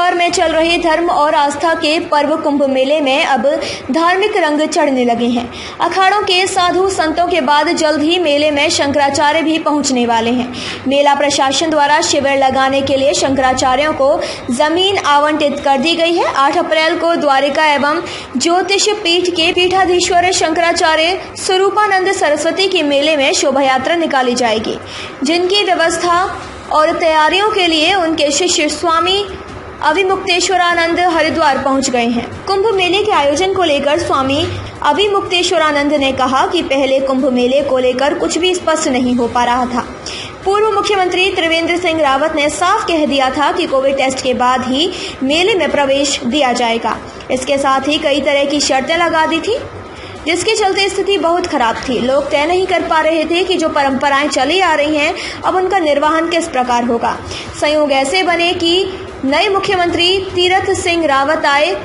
हरिद्वार में चल रहे धर्म और आस्था के पर्व कुंभ मेले में अब धार्मिक रंग चढ़ने लगे हैं। अखाड़ों के साधु संतों के बाद जल्द ही मेले में शंकराचार्य भी पहुंचने वाले हैं। मेला प्रशासन द्वारा शिविर लगाने के लिए शंकराचार्यों को जमीन आवंटित कर दी गई है। 8 अप्रैल को द्वारिका एवं ज्योतिष पीठ के पीठाधीश्वर शंकराचार्य स्वरूपानंद सरस्वती के मेले में शोभा यात्रा निकाली जाएगी, जिनकी व्यवस्था और तैयारियों के लिए उनके शिष्य स्वामी अभिमुक्तेश्वरानंद हरिद्वार पहुंच गए हैं। कुंभ मेले के आयोजन को लेकर स्वामी अभिमुक्तेश्वरानंद ने कहा कि पहले कुंभ मेले को लेकर कुछ भी स्पष्ट नहीं हो पा रहा था। पूर्व मुख्यमंत्री त्रिवेंद्र सिंह रावत ने साफ कह दिया था कि कोविड टेस्ट के बाद ही मेले में प्रवेश दिया जाएगा। इसके साथ ही कई तरह की शर्तें लगा दी थी, जिसके चलते स्थिति बहुत खराब थी। लोग तय नहीं कर पा रहे थे कि जो परंपराएं चली आ रही हैं, अब उनका निर्वहन किस प्रकार होगा। संयोग ऐसे बने कि नए मुख्यमंत्री तीरथ सिंह रावत आए।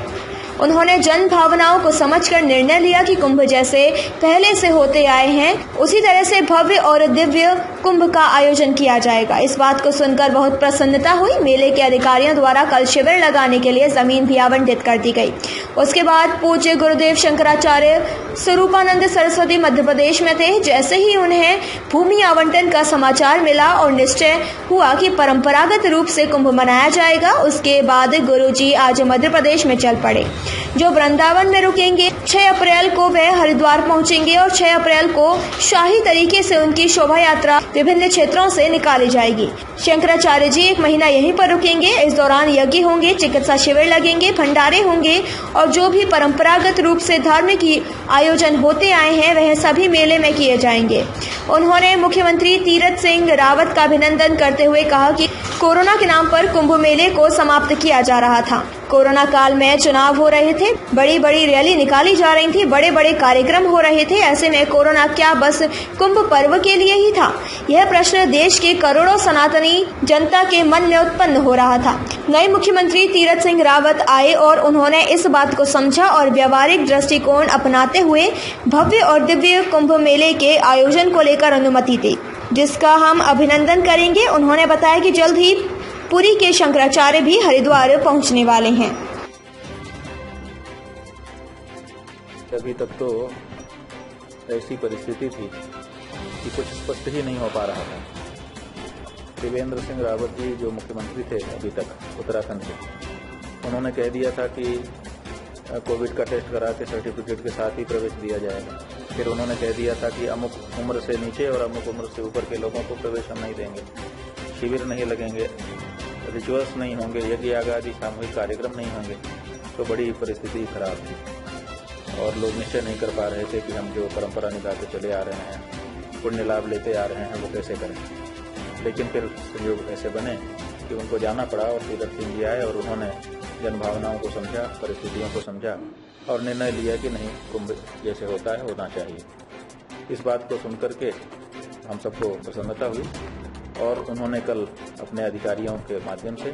उन्होंने जन भावनाओं को समझकर निर्णय लिया कि कुंभ जैसे पहले से होते आए हैं, उसी तरह से भव्य और दिव्य कुंभ का आयोजन किया जाएगा। इस बात को सुनकर बहुत प्रसन्नता हुई। मेले के अधिकारियों द्वारा कल शिविर लगाने के लिए जमीन भी आवंटित कर दी गई। उसके बाद पूज्य गुरुदेव शंकराचार्य स्वरूपानंद सरस्वती मध्य प्रदेश में थे। जैसे ही उन्हें भूमि आवंटन का समाचार मिला और निश्चय हुआ कि परंपरागत रूप से कुंभ मनाया जाएगा, उसके बाद गुरुजी आज मध्य प्रदेश में चल पड़े, जो वृंदावन में रुकेंगे। 6 अप्रैल को वह हरिद्वार पहुंचेंगे और 6 अप्रैल को शाही तरीके से उनकी शोभा यात्रा विभिन्न क्षेत्रों से निकाली जाएगी। शंकराचार्य जी 1 महीना यहीं पर रुकेंगे। इस दौरान यज्ञ होंगे, चिकित्सा शिविर लगेंगे, भंडारे होंगे और जो भी परंपरागत रूप से धार्मिक आयोजन होते आए हैं वह सभी मेले में किए जाएंगे। उन्होंने मुख्यमंत्री तीरथ सिंह रावत का अभिनंदन करते हुए कहा कि कोरोना के नाम पर कुंभ मेले को समाप्त किया जा रहा था। कोरोना काल में चुनाव हो रहे थे, बड़ी बड़ी रैली निकाली जा रही थी, बड़े बड़े कार्यक्रम हो रहे थे। ऐसे में कोरोना क्या बस कुंभ पर्व के लिए ही था? यह प्रश्न देश के करोड़ों सनातनी जनता के मन में उत्पन्न हो रहा था। नए मुख्यमंत्री तीरथ सिंह रावत आए और उन्होंने इस बात को समझा और व्यवहारिक दृष्टिकोण अपनाते हुए भव्य और दिव्य कुंभ मेले के आयोजन को लेकर अनुमति दी, जिसका हम अभिनंदन करेंगे। उन्होंने बताया कि जल्द ही पुरी के शंकराचार्य भी हरिद्वार पहुंचने वाले हैं। अभी तक तो ऐसी परिस्थिति थी कि कुछ स्पष्ट ही नहीं हो पा रहा था। त्रिवेंद्र सिंह रावत जी जो मुख्यमंत्री थे अभी तक उत्तराखंड के, उन्होंने कह दिया था कि कोविड का टेस्ट करा के सर्टिफिकेट के साथ ही प्रवेश दिया जाएगा। फिर उन्होंने कह दिया था कि अमुक उम्र से नीचे और अमुक उम्र से ऊपर के लोगों को प्रवेश हम नहीं देंगे, शिविर नहीं लगेंगे, रिचुअल्स नहीं होंगे, यज्ञ याग आदि सामूहिक कार्यक्रम नहीं होंगे। तो बड़ी परिस्थिति खराब थी और लोग निश्चय नहीं कर पा रहे थे कि हम जो परंपरा निभाते चले आ रहे हैं, पुण्य लाभ लेते आ रहे हैं, वो कैसे करें। लेकिन फिर संयोग ऐसे बने कि उनको जाना पड़ा और तीरथ सिंह जी आए और उन्होंने जन भावनाओं को समझा, परिस्थितियों को समझा और निर्णय लिया कि नहीं, कुंभ जैसे होता है होना चाहिए। इस बात को सुनकर के हम सबको प्रसन्नता हुई और उन्होंने कल अपने अधिकारियों के माध्यम से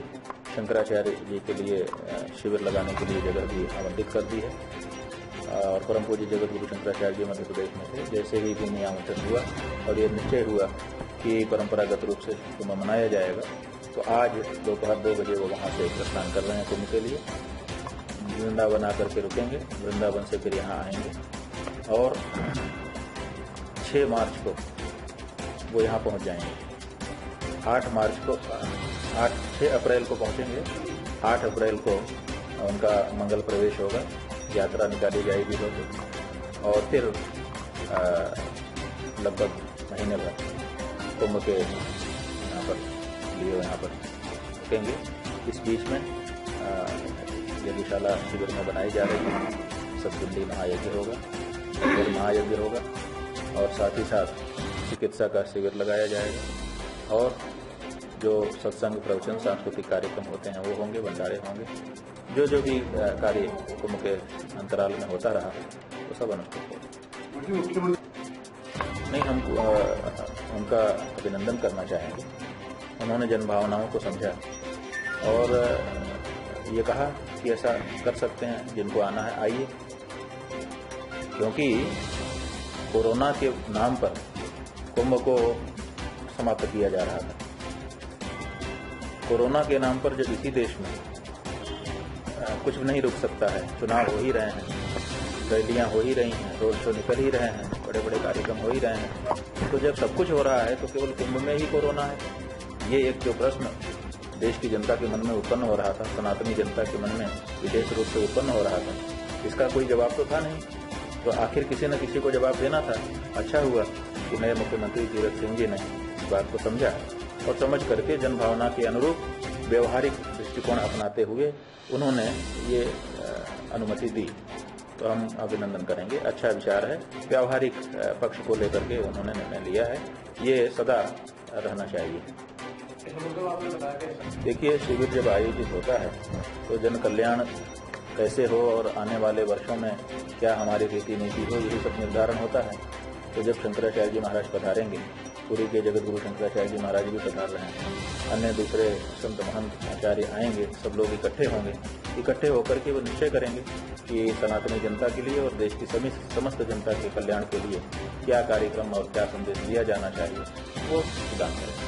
शंकराचार्य जी के लिए शिविर लगाने के लिए जगह भी आवंटित कर दी है। और परम पूज्य जगत गुरु शंकराचार्य जी मध्य प्रदेश में थे। जैसे ही भूमि आवंटन हुआ और ये निश्चय हुआ कि परंपरागत रूप से कुंभ मनाया जाएगा, तो आज दोपहर 2 बजे वो वहाँ से प्रस्थान कर रहे हैं कुंभ के लिए। वृंदावन आकर के रुकेंगे, वृंदावन से फिर यहाँ आएंगे और 6 मार्च को वो यहाँ पहुँच जाएंगे। 6 अप्रैल को पहुँचेंगे। 8 अप्रैल को उनका मंगल प्रवेश होगा, यात्रा निकाली जाएगी लोग और फिर लगभग महीने भर कुंभ के यहाँ पर रुकेंगे। इस बीच में यज्ञशाला शिविर में बनाई जा रही है, सतपिंडी महायज्ञ होगा, फिर महायज्ञ होगा और साथ ही साथ चिकित्सा का शिविर लगाया जाएगा और जो सत्संग, प्रवचन, सांस्कृतिक कार्यक्रम होते हैं वो होंगे, भंडारे होंगे। जो भी कार्य कुंभ के अंतराल में होता रहा वो सब अनुष्ठित होगा। नहीं, हम उनका अभिनंदन करना चाहेंगे। उन्होंने जन भावनाओं को समझा और ये कहा कि ऐसा कर सकते हैं, जिनको आना है आइए, क्योंकि कोरोना के नाम पर कुंभ को समाप्त किया जा रहा था। कोरोना के नाम पर जब इसी देश में कुछ नहीं रुक सकता है। चुनाव हो ही रहे हैं, रैलियां हो ही रही हैं, रोड शो निकल ही रहे हैं, बड़े बड़े कार्यक्रम हो ही रहे हैं। तो जब सब कुछ हो रहा है तो केवल कुंभ में ही कोरोना है? ये एक जो प्रश्न देश की जनता के मन में उत्पन्न हो रहा था, सनातनी जनता के मन में विशेष रूप से उत्पन्न हो रहा था, इसका कोई जवाब तो था नहीं। तो आखिर किसी न किसी को जवाब देना था। अच्छा हुआ कि नए मुख्यमंत्री तीरथ सिंह जी ने इस बात को समझा और समझ करके जनभावना के अनुरूप व्यवहारिक दृष्टिकोण अपनाते हुए उन्होंने ये अनुमति दी। तो हम अभिनंदन करेंगे, अच्छा विचार है। व्यावहारिक पक्ष को लेकर के उन्होंने निर्णय लिया है, ये सदा रहना चाहिए। देखिए, शिविर जब आयोजित होता है तो जन कल्याण कैसे हो और आने वाले वर्षों में क्या हमारी रीति नीति हो, यही सब निर्धारण होता है। तो जब शंकराचार्य जी महाराज पधारेंगे, पुरी के जगत गुरु शंकराचार्य जी महाराज भी पधार रहे हैं, अन्य दूसरे संत महंत आचार्य आएंगे, सब लोग इकट्ठे होंगे। इकट्ठे होकर के वो निश्चय करेंगे कि सनातनी जनता के लिए और देश की समस्त जनता के कल्याण के लिए क्या कार्यक्रम और क्या संदेश दिया जाना चाहिए, वो प्रदान करेंगे।